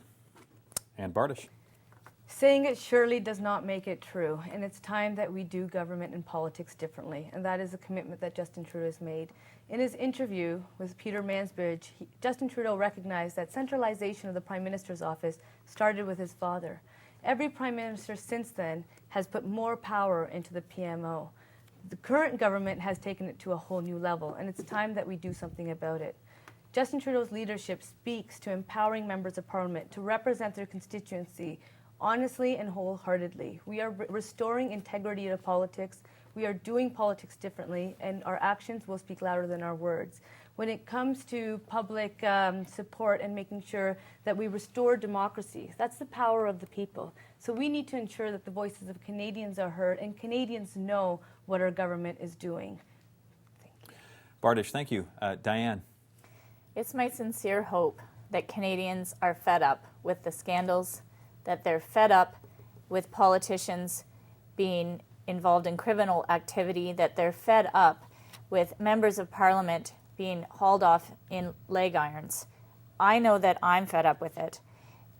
And Bardish. Saying it surely does not make it true, and it's time that we do government and politics differently, and that is a commitment that Justin Trudeau has made. In his interview with Peter Mansbridge, Justin Trudeau recognized that centralization of the Prime Minister's office started with his father. Every Prime Minister since then has put more power into the PMO. The current government has taken it to a whole new level, and it's time that we do something about it. Justin Trudeau's leadership speaks to empowering members of Parliament to represent their constituency honestly and wholeheartedly. We are restoring integrity to politics. We are doing politics differently, and our actions will speak louder than our words. When it comes to public support and making sure that we restore democracy, that's the power of the people. So we need to ensure that the voices of Canadians are heard and Canadians know what our government is doing. Thank you. Bardish, thank you. Diane? It's my sincere hope that Canadians are fed up with the scandals, that they're fed up with politicians being involved in criminal activity, that they're fed up with members of Parliament being hauled off in leg irons. I know that I'm fed up with it.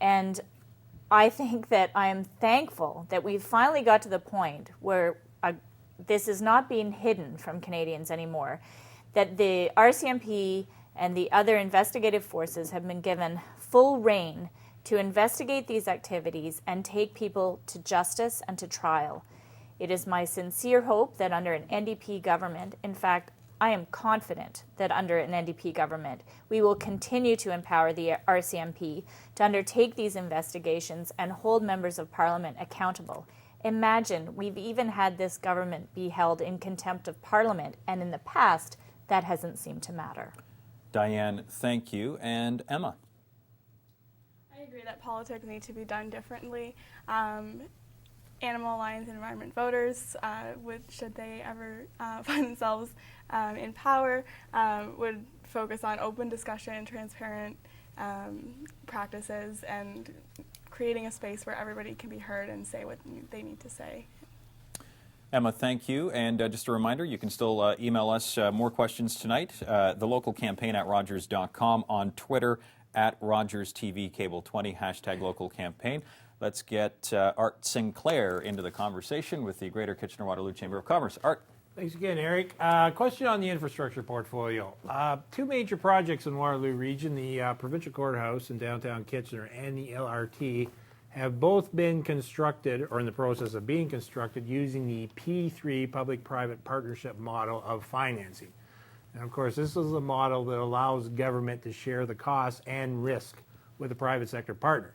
And I think that I am thankful that we've finally got to the point where this is not being hidden from Canadians anymore, that the RCMP and the other investigative forces have been given full rein to investigate these activities and take people to justice and to trial. It is my sincere hope that under an NDP government, in fact, I am confident that under an NDP government, we will continue to empower the RCMP to undertake these investigations and hold members of Parliament accountable. Imagine, we've even had this government be held in contempt of Parliament, and in the past, that hasn't seemed to matter. Diane, thank you. And Emma? I agree that politics need to be done differently. Animal Alliance and Environment voters, should they ever find themselves in power, would focus on open discussion, transparent practices, and creating a space where everybody can be heard and say what they need to say. Emma, thank you. And just a reminder, you can still email us more questions tonight. The local campaign at Rogers.com, on Twitter at Rogers TV Cable 20, hashtag local campaign. Let's get Art Sinclair into the conversation with the Greater Kitchener-Waterloo Chamber of Commerce. Art. Thanks again, Eric. Question on the infrastructure portfolio. Two major projects in Waterloo region, the provincial courthouse in downtown Kitchener and the LRT, have both been constructed or in the process of being constructed using the P3 public-private partnership model of financing. And of course, this is a model that allows government to share the costs and risk with a private sector partner.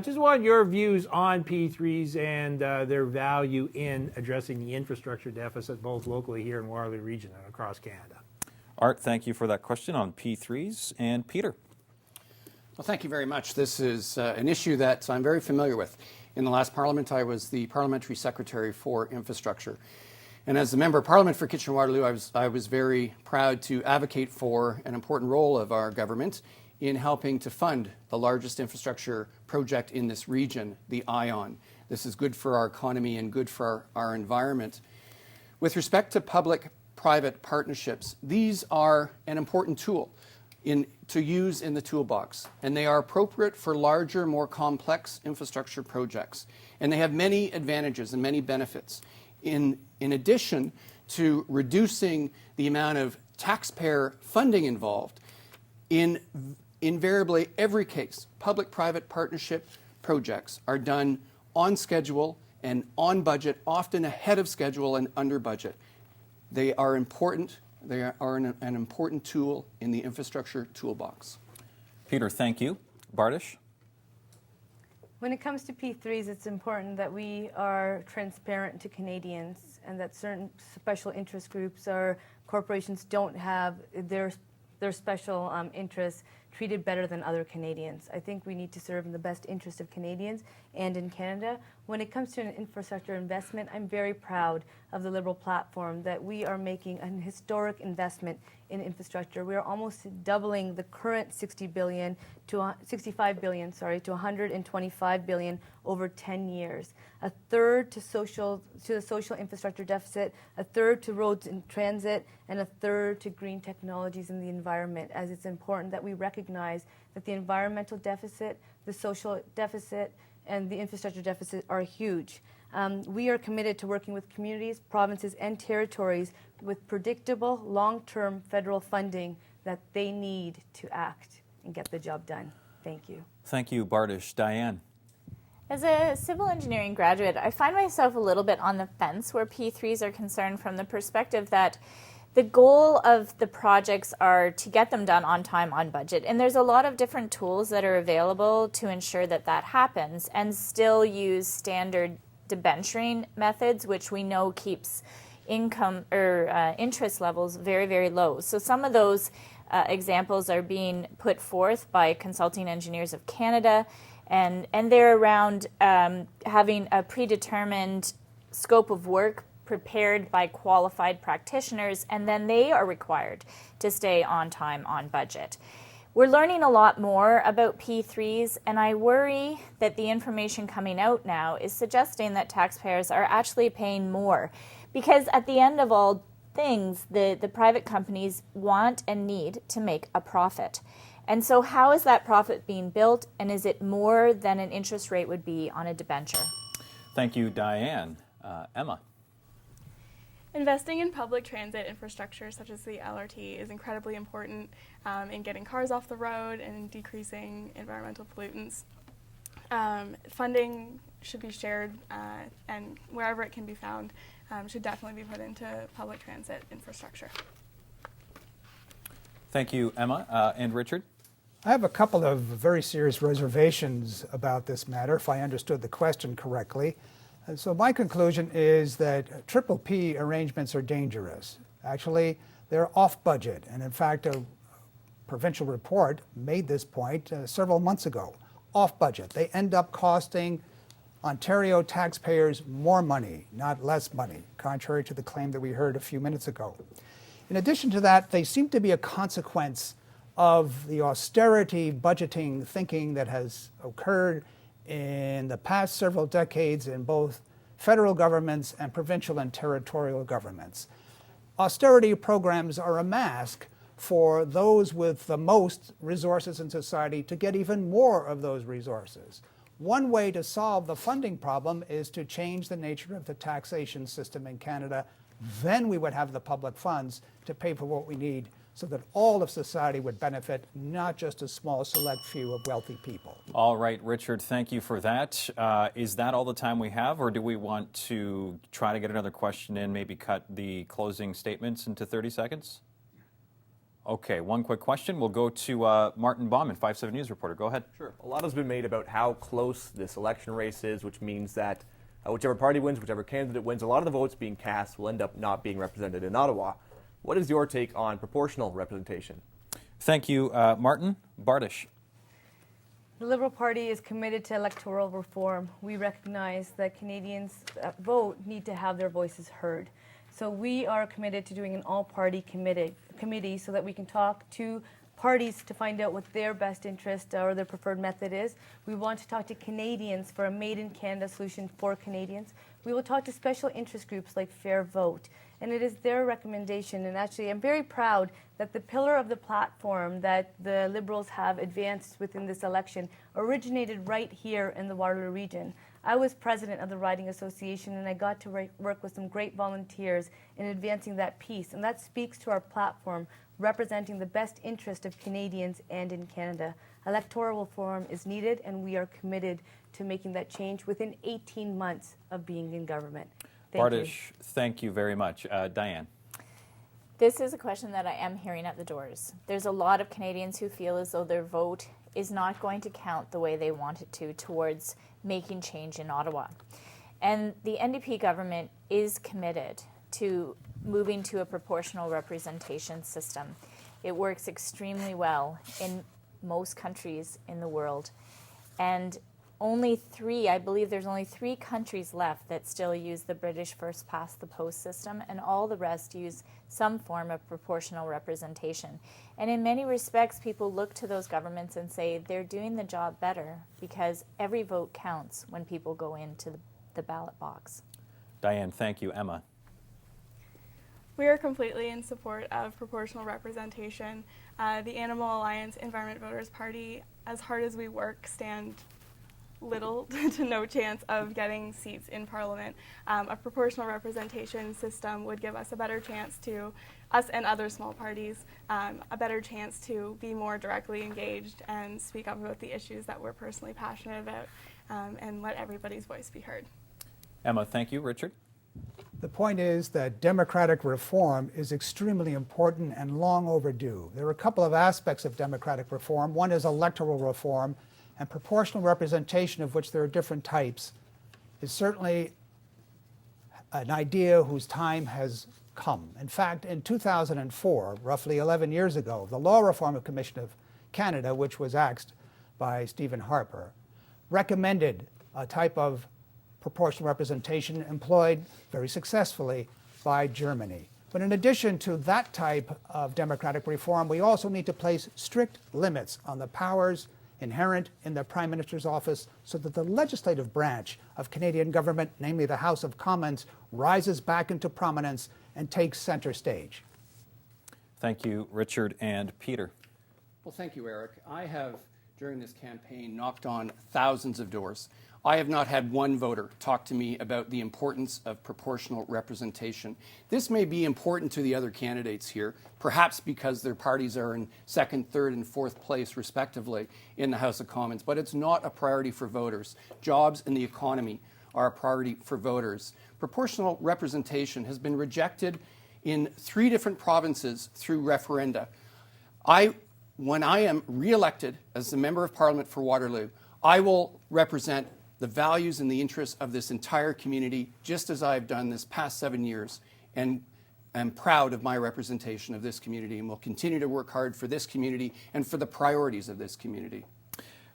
Just want your views on P3s and their value in addressing the infrastructure deficit both locally here in Waterloo region and across Canada. Art, thank you for that question on P3s. And Peter. Well, thank you very much. This is an issue that I'm very familiar with. In the last Parliament, I was the Parliamentary Secretary for Infrastructure. And as the Member of Parliament for Kitchener-Waterloo, I was very proud to advocate for an important role of our government in helping to fund the largest infrastructure project in this region, the ION. This is good for our economy and good for our environment. With respect to public-private partnerships, these are an important tool to use in the toolbox, and they are appropriate for larger, more complex infrastructure projects. And they have many advantages and many benefits. In addition to reducing the amount of taxpayer funding involved, in invariably every case, public-private partnership projects are done on schedule and on budget, often ahead of schedule and under budget. They are important. They are an important tool in the infrastructure toolbox. Peter, thank you. Bardish? When it comes to P3s, it's important that we are transparent to Canadians and that certain special interest groups or corporations don't have their special interests treated better than other Canadians. I think we need to serve in the best interest of Canadians and in Canada. When it comes to an infrastructure investment, I'm very proud of the Liberal platform that we are making an historic investment in infrastructure. We are almost doubling the current 65 billion to 125 billion over 10 years. A third to the social infrastructure deficit, a third to roads and transit, and a third to green technologies and the environment, as it's important that we recognize that the environmental deficit, the social deficit, and the infrastructure deficit are huge. We are committed to working with communities, provinces, and territories with predictable, long-term federal funding that they need to act and get the job done. Thank you. Thank you, Bardish. Diane? As a civil engineering graduate, I find myself a little bit on the fence where P3s are concerned from the perspective that the goal of the projects are to get them done on time, on budget. And there's a lot of different tools that are available to ensure that that happens and still use standard debenturing methods, which we know keeps income or interest levels very, very low. So some of those examples are being put forth by Consulting Engineers of Canada, and they're around having a predetermined scope of work prepared by qualified practitioners, and then they are required to stay on time, on budget. We're learning a lot more about P3s, and I worry that the information coming out now is suggesting that taxpayers are actually paying more, because at the end of all things, the private companies want and need to make a profit. And so how is that profit being built, and is it more than an interest rate would be on a debenture? Thank you, Diane. Emma? Investing in public transit infrastructure such as the LRT is incredibly important in getting cars off the road and decreasing environmental pollutants. Funding should be shared and wherever it can be found should definitely be put into public transit infrastructure. Thank you, Emma. And Richard? I have a couple of very serious reservations about this matter, if I understood the question correctly. And so my conclusion is that triple P arrangements are dangerous. Actually, they're off budget. And in fact, a provincial report made this point several months ago. Off budget. They end up costing Ontario taxpayers more money, not less money, contrary to the claim that we heard a few minutes ago. In addition to that, they seem to be a consequence of the austerity budgeting thinking that has occurred in the past several decades in both federal governments and provincial and territorial governments. Austerity programs are a mask for those with the most resources in society to get even more of those resources. One way to solve the funding problem is to change the nature of the taxation system in Canada. Then we would have the public funds to pay for what we need so that all of society would benefit, not just a small select few of wealthy people. All right, Richard, thank you for that. Is that all the time we have, or do we want to try to get another question in, maybe cut the closing statements into 30 seconds? Okay, one quick question. We'll go to Martin Bauman, 5/7 News reporter. Go ahead. Sure. A lot has been made about how close this election race is, which means that whichever party wins, whichever candidate wins, a lot of the votes being cast will end up not being represented in Ottawa. What is your take on proportional representation? Thank you, Martin. Bardish. The Liberal Party is committed to electoral reform. We recognize that Canadians that vote need to have their voices heard. So we are committed to doing an all-party committee so that we can talk to parties to find out what their best interest or their preferred method is. We want to talk to Canadians for a made-in-Canada solution for Canadians. We will talk to special interest groups like Fair Vote. And it is their recommendation. And actually, I'm very proud that the pillar of the platform that the Liberals have advanced within this election originated right here in the Waterloo region. I was president of the Riding Association, and I got to work with some great volunteers in advancing that piece. And that speaks to our platform, representing the best interest of Canadians and in Canada. Electoral reform is needed, and we are committed to making that change within 18 months of being in government. Bardish, thank you very much. Diane. This is a question that I am hearing at the doors. There's a lot of Canadians who feel as though their vote is not going to count the way they want it to towards making change in Ottawa. And the NDP government is committed to moving to a proportional representation system. It works extremely well in most countries in the world. And I believe there's only 3 countries left that still use the British first past the post system, and all the rest use some form of proportional representation. And in many respects, people look to those governments and say they're doing the job better because every vote counts when people go into the ballot box. Diane, thank you. Emma. We are completely in support of proportional representation. The Animal Alliance Environment Voters Party, as hard as we work, stand little to no chance of getting seats in Parliament. A proportional representation system would give us a better chance to, us and other small parties, a better chance to be more directly engaged and speak up about the issues that we're personally passionate about, and let everybody's voice be heard. Emma, thank you. Richard? The point is that democratic reform is extremely important and long overdue. There are a couple of aspects of democratic reform. One is electoral reform, and proportional representation, of which there are different types, is certainly an idea whose time has come. In fact, in 2004, roughly 11 years ago, the Law Reform Commission of Canada, which was axed by Stephen Harper, recommended a type of proportional representation employed very successfully by Germany. But in addition to that type of democratic reform, we also need to place strict limits on the powers inherent in the Prime Minister's office so that the legislative branch of Canadian government, namely the House of Commons, rises back into prominence and takes center stage. Thank you, Richard. And Peter. Well, thank you, Eric. I have, during this campaign, knocked on thousands of doors. I have not had one voter talk to me about the importance of proportional representation. This may be important to the other candidates here, perhaps because their parties are in second, third, and fourth place, respectively, in the House of Commons, but it's not a priority for voters. Jobs and the economy are a priority for voters. Proportional representation has been rejected in 3 different provinces through referenda. When I am re-elected as the Member of Parliament for Waterloo, I will represent the values and the interests of this entire community, just as I've done this past 7 years, and am proud of my representation of this community, and will continue to work hard for this community and for the priorities of this community.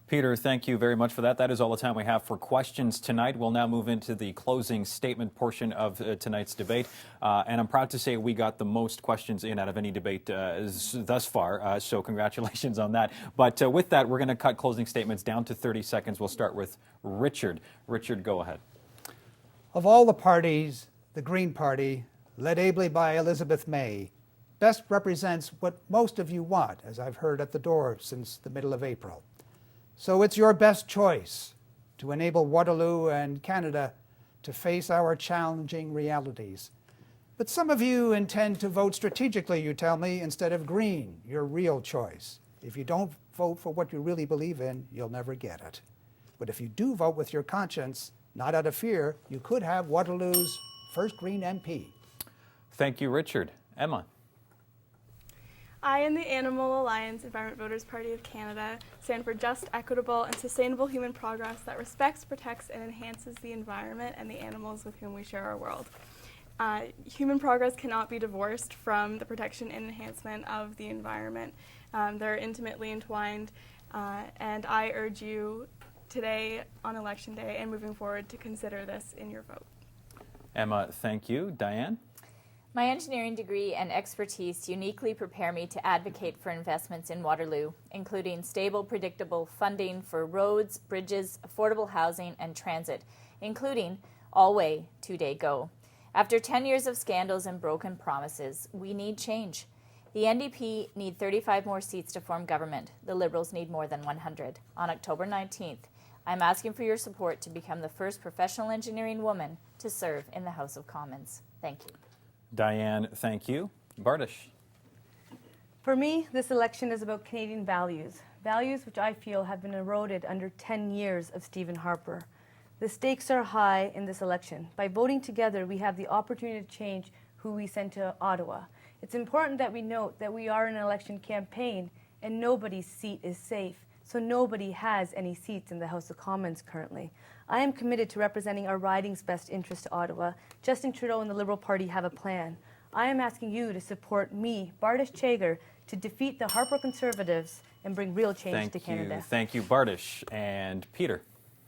Peter, thank you very much for that. That is all the time we have for questions tonight. We'll now move into the closing statement portion of tonight's debate. And I'm proud to say we got the most questions in out of any debate thus far, so congratulations on that. But with that, we're going to cut closing statements down to 30 seconds. We'll start with Richard. Richard, go ahead. Of all the parties, the Green Party, led ably by Elizabeth May, best represents what most of you want, as I've heard at the door since the middle of April. So it's your best choice to enable Waterloo and Canada to face our challenging realities. But some of you intend to vote strategically, you tell me, instead of Green, your real choice. If you don't vote for what you really believe in, you'll never get it. But if you do vote with your conscience, not out of fear, you could have Waterloo's first Green MP. Thank you, Richard. Emma. I and the Animal Alliance Environment Voters Party of Canada stand for just, equitable, and sustainable human progress that respects, protects, and enhances the environment and the animals with whom we share our world. Human progress cannot be divorced from the protection and enhancement of the environment. They're intimately entwined, and I urge you today on Election Day and moving forward to consider this in your vote. Emma, thank you. Diane? My engineering degree and expertise uniquely prepare me to advocate for investments in Waterloo, including stable, predictable funding for roads, bridges, affordable housing, and transit, including all-way, two-day go. After 10 years of scandals and broken promises, we need change. The NDP need 35 more seats to form government. The Liberals need more than 100. On October 19th, I'm asking for your support to become the first professional engineering woman to serve in the House of Commons. Thank you. Diane, thank you. Bardish. For me, this election is about Canadian values, values which I feel have been eroded under 10 years of Stephen Harper. The stakes are high in this election. By voting together, we have the opportunity to change who we send to Ottawa. It's important that we note that we are in an election campaign and nobody's seat is safe, so nobody has any seats in the House of Commons currently. I am committed to representing our riding's best interest to Ottawa. Justin Trudeau and the Liberal Party have a plan. I am asking you to support me, Bardish Chagger, to defeat the Harper Conservatives and bring real change to Canada. Thank you, Bardish. And Peter.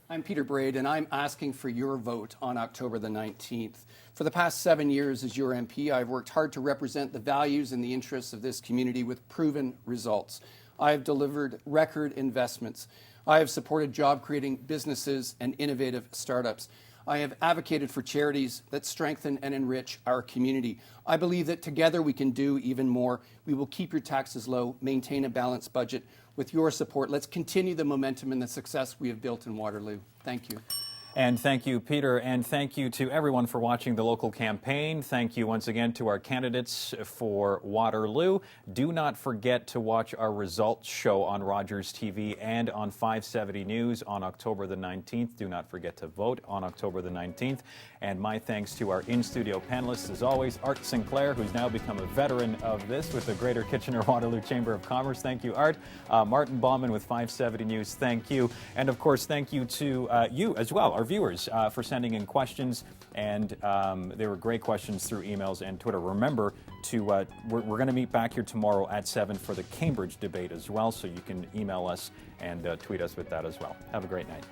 I'm Peter Braid, and I'm asking for your vote on October the 19th. For the past 7 years as your MP, I've worked hard to represent the values and the interests of this community with proven results. I have delivered record investments. I have supported job-creating businesses and innovative startups. I have advocated for charities that strengthen and enrich our community. I believe that together we can do even more. We will keep your taxes low, maintain a balanced budget. With your support, let's continue the momentum and the success we have built in Waterloo. Thank you. And thank you, Peter, and thank you to everyone for watching the local campaign. Thank you once again to our candidates for Waterloo. Do not forget to watch our results show on Rogers TV and on 570 News on October the 19th. Do not forget to vote on October the 19th. And my thanks to our in-studio panelists, as always, Art Sinclair, who's now become a veteran of this with the Greater Kitchener-Waterloo Chamber of Commerce. Thank you, Art. Martin Bauman with 570 News, thank you. And, of course, thank you to you as well, our viewers, for sending in questions. And they were great questions through emails and Twitter. Remember, we're going to meet back here tomorrow at 7 for the Cambridge debate as well, so you can email us and tweet us with that as well. Have a great night.